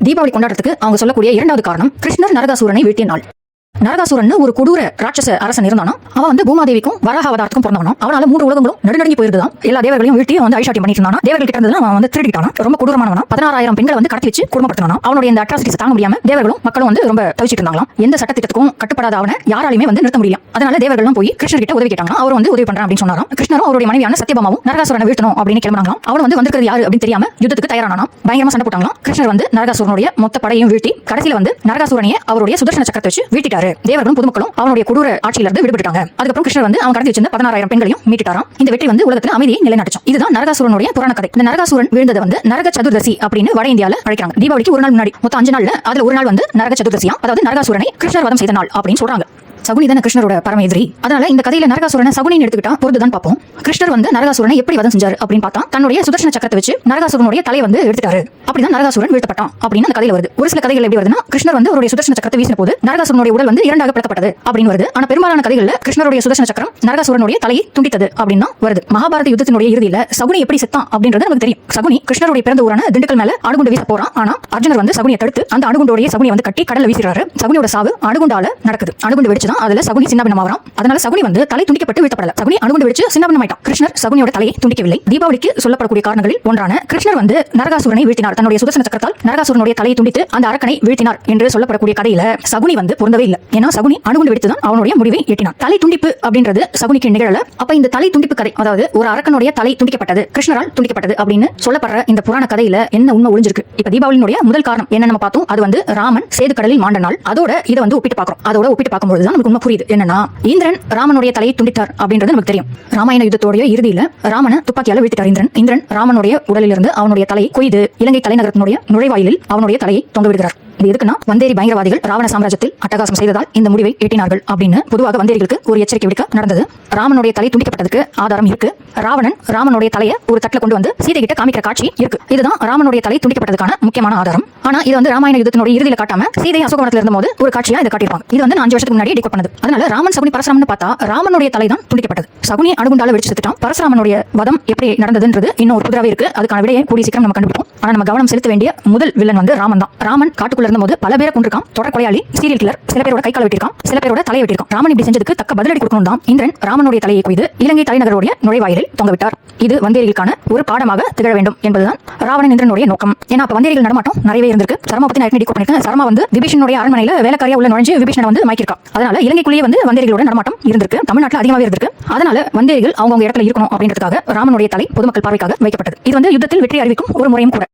தீபாவளி கொண்டாடுறதுக்கு அவங்க சொல்லக்கூடிய இரண்டாவது காரணம் கிருஷ்ணர் நரகாசூரனை வீழ்த்திய நாள். நரகாசூரன் ஒரு கொடூர ராட்சச அரசன் இருந்தானா. அவன் வந்து பூமாதேவிக்கும் வராக அவதாரத்துக்கும் பிறந்தவனா. அவனால 3 உலகங்களும் நடுநடுங்கி போயிருந்தான். எல்லா தேவர்களையும் வீழ்த்தி வந்து ஐஷாட்டி பண்ணிட்டு இருந்தானா. தேவர்கள் கிட்ட இருந்ததுலாம் அவன் வந்து திருடிட்டானா. ரொம்ப கொடூரமானவனா. 16,000 பெண்களை வந்து கடத்தி வச்சு குடும்பப்படுத்தினானா. அவனுடைய இந்த அட்ராசிட்டிஸ் தாங்க முடியாம தேவர்களும் மக்களும் வந்து ரொம்ப தவிச்சிட்டு இருந்தாங்களாம். எந்த சட்டத்திட்டத்துக்கும் கட்டுப்படாத அவனை யாராலையுமே வந்து நிறுத்த முடியல. அதனால தேவர்களும் போய் கிருஷ்ணர் கிட்ட உதவி கேட்டாங்க. அவர் வந்து உதவி பண்றான் அப்படின்னு சொன்னாராம். கிருஷ்ணரும் அவருடைய மனைவியான சத்யபாமாவும் நரகாசூரனை வீழ்த்தணும் அப்படின்னு கிளம்பினாங்களாம். அவன் வந்து வந்திருக்கிறது யாரு அப்படின்னு தெரியாம யுத்தத்துக்கு தயாரானானா. பயங்கரமா சண்டை போட்டாங்களாம். கிருஷ்ணர் வந்து நரகாசூரனுடைய மொத்த படையையும் வீழ்த்தி கடைசியில வந்து நரகாசூரனையே அவருடைய சுதர்சன சக்கரத்தை வச்சு வீழ்த்திட்டாரு. தேவர்களும் பொதுமக்களும் அவனுடைய கொடூர ஆட்சியில இருந்து விடுபட்டாங்க. அதுக்கப்புறம் கிருஷ்ணர் வந்து அவன் கடத்தி வச்சிருந்த 16,000 பெண்களையும் மீட்டுட்டாராம். இந்த வெற்றி வந்து உலகத்துல அமைதியை நிலைநாட்டுச்சு. இதுதான் நரகாசூரனுடைய புராண கதை. இந்த நரகாசூரன் வீழ்ந்தது வந்து நரக சதுர்தசி அப்படின்னு வட இந்தியால அழைக்கிறாங்க. தீபாவளிக்கு ஒரு நாள் முன்னாடி மொத்தம் 5 நாள்ல அதுல ஒரு நாள் வந்து நரக சதுர்தசியா, அதாவது நரகாசூரனை கிருஷ்ணர் வதம் செய்த நாள் அப்படின்னு சொல்றாங்க. சகுனி தான கிருஷ்ணரோட பரம எதிரி. அதனால இந்த கதையில நரகாசூரனை சகுனின்னு எடுத்துக்கிட்டா பொறுத்துதான் பார்ப்போம். கிருஷ்ணர் வந்து நரகாசூரனை எப்படி வதம் செஞ்சாரு அப்படின்னு பார்த்தா தன்னுடைய சுதர்சன சக்கரத்தை வச்சு நரகாசூரனுடைய தலையை வந்து எடுத்துட்டாரு. அப்படிதான் நரகாசூரன் வீழ்த்தப்பட்டான் அப்படின்னு அந்த கதையில வருது. ஒரு சில கதைகள் எப்படி வருதுன்னா கிருஷ்ணர் வந்து அவருடைய சுதர்சன சக்கரத்தை வீசின போது நரகாசூரனுடைய உடல் வந்து 2ஆக பிளக்கப்பட்டது அப்படின்னு வருது. ஆனா பெரும்பாலான கதைகள்ல கிருஷ்ணருடைய சுதர்சன சக்கரம் நரகாசூரனுடைய தலையை துண்டித்தது அப்படின்னு தான் வருது. மகாபாரத யுத்தத்தினுடைய இறுதியில சகுனி எப்படி செத்தான் அப்படின்றது நமக்கு தெரியும். சகுனி கிருஷ்ணருடைய பிறந்த ஊரான திண்டுக்கல் மேல அணுகுண்டு வீச போறான். ஆனா அர்ஜுனர் வந்து சகுனியை தடுத்து அந்த அணுகுண்டோடைய சகுனியை வந்து கட்டி கடல்ல வீசுறாரு. சகுனியோட சாவு அணுகுண்டால நடக்குது. அணுகுண்டு வெடிச்சுதான் அதுல சகுனி சின்ன அதனால சகுனி வந்து தலை துண்டிக்கப்பட்டு வீழ்த்தப்படல. சகுனி அணுகுண்டு வெடிச்சு சின்னபின்னமாயிட்டான். கிருஷ்ணர் சகுனியோட தலையை துண்டிக்கவில்லை. தீபாவளிக்கு சொல்லப்படக்கூடிய காரணங்களில் ஒன்றான கிருஷ்ணர் வந்து நரகாசூரனை வீழ்த்தினார். தன்னுடைய சுதர்சன சக்கரத்தால் நரகாசூரனுடைய தலையை துண்டித்து அந்த அரக்கனை வீழ்த்தினார் என்று சொல்லப்படக்கூடிய கதையில சகுனி வந்து பொருந்தவே இல்லை. ஏன்னா சகுனி அணுகுண்டு வெடித்துதான் அவனுடைய முடிவை எட்டினார். தலை துண்டிப்பு அப்படின்றது சகுனிக்கு நிகழல. அப்ப இந்த தலை துண்டிப்பு கதை, அதாவது ஒரு அரக்கனுடைய தலை துண்டிக்கப்பட்டது, கிருஷ்ணரால் துண்டிக்கப்பட்டது அப்படின்னு சொல்லப்படுற இந்த புராண கதையில என்ன உண்மை ஒளிஞ்சிருக்கு? இப்ப தீபாவளியினுடைய முதல் காரணம் என்ன நம்ம பார்த்தோம். அது வந்து ராமன் சேது கடலில் மாண்ட நாள். அதோட இதை வந்து ஒப்பிட்டு பார்க்கிறோம். அதோட ஒப்பிட்டு பார்க்கும்போது தான் நமக்கு உண்மை புரியுது. என்னன்னா இந்திரன் ராமனுடைய தலையை துண்டித்தார் அப்படின்றது நமக்கு தெரியும். ராமாயண யுத்தத்தோடைய இறுதியில ராமனை துப்பாக்கியால வீழ்த்திட்டார் இந்திரன். இந்திரன் ராமனுடைய உடலிலிருந்து அவனுடைய தலையை கொய்து இலங்கை தலைநகரத்தினுடைய நுழைவாயிலில் அவனுடைய தலையை தொங்க விடுகிறார். இது எதுக்குன்னா வந்தேரி பயங்கரவாதிகள் ராவண சாம்ராஜ்யத்தில் அட்டகாசம் செய்ததால் இந்த முடிவை எட்டினார்கள் அப்படின்னு பொதுவாக வந்தேரிகளுக்கு ஒரு எச்சரிக்கை விடுக்க நடந்தது. ராமனுடைய தலை துண்டிக்கப்பட்டதுக்கு ஆதாரம் இருக்கு. ராவணன் ராமனுடைய தலையை ஒரு தட்டில் கொண்டு வந்து சீதை கிட்ட காமிக்கிற காட்சி இருக்கு. இதுதான் ராமனுடைய தலை துண்டிக்கப்பட்டதுக்கான முக்கியமான ஆதாரம். ஆனா இது வந்து ராமாயண யுத்தத்தினுடைய இறுதியில காட்டாம சீதை அசோகவனத்தில் இருந்த போது ஒரு காட்சியா இதை காட்டியிருப்பாங்க. இது வந்து 5 வருஷத்துக்கு முன்னாடி டிகோட் பண்ணது. அதனால ராமன் சகுனி பரசுராமன் பார்த்தா ராமனுடைய தலை தான் துண்டிக்கப்பட்டது. சகுனி அணுகுண்டால வெடிச்சு செத்துட்டான். பரசுராமனுடைய வதம் எப்படி நடந்ததுன்றது இன்னும் ஒரு புதிராவே இருக்கு. அதுக்கான விடையை கூடிய சீக்கிரம் நம்ம கண்டுபிடிப்போம். ஆனா நம்ம கவனம் செலுத்த வேண்டிய முதல் வில்லன் வந்து ராமன் தான். ராமன் காட்டுக்குள்ள இருந்த போது பல பேரை கொண்டிருக்கான். தொடர் கொலையாளி, சீரியல் கில்லர். சில பேரோட கை கால வெட்டிருக்கான், சில பேரோட தலையை வெட்டிருக்கான். ராமன் இப்படி செஞ்சதுக்கு தக்க பதிலடி கொடுக்கணும் தான் இந்திரன் ராமனுடைய தலையை கொய்து இலங்கை தலைநகருடைய நுழைவாயிலில் தொங்க விட்டார். இது வந்தேரிகளுக்கான ஒரு பாடமாக திகழ வேண்டும் என்பதுதான் ராவணன் இந்திரனுடைய நோக்கம். ஏன்னா அப்ப வந்தேரிகள் நடமாட்டம் நிறையவே இருந்திருக்கு. சரமா பத்தி நான் டிகோட் பண்ணிருக்கேன். சரமா வந்து விபீஷனுடைய அரண்மனையில வேலைக்காரியா உள்ள நுழைஞ்சு விபீஷனை வந்து மயக்கிருக்கான். அதனால இலங்கைக்குள்ளேயே வந்து வந்தேரிகளோட நடமாட்டம் இருந்திருக்கு. தமிழ்நாட்டில் அதிகமாவே இருந்திருக்கு. அதனால வந்தேரிகள் அவங்க இடத்துல இருக்கணும் அப்படின்றதுக்காக ராமனுடைய தலை பொதுமக்கள் பார்வைக்காக வைக்கப்பட்டது. இது வந்து யுத்தத்தில் வெற்றி அறிவிக்கும் ஒரு முறையும் கூட.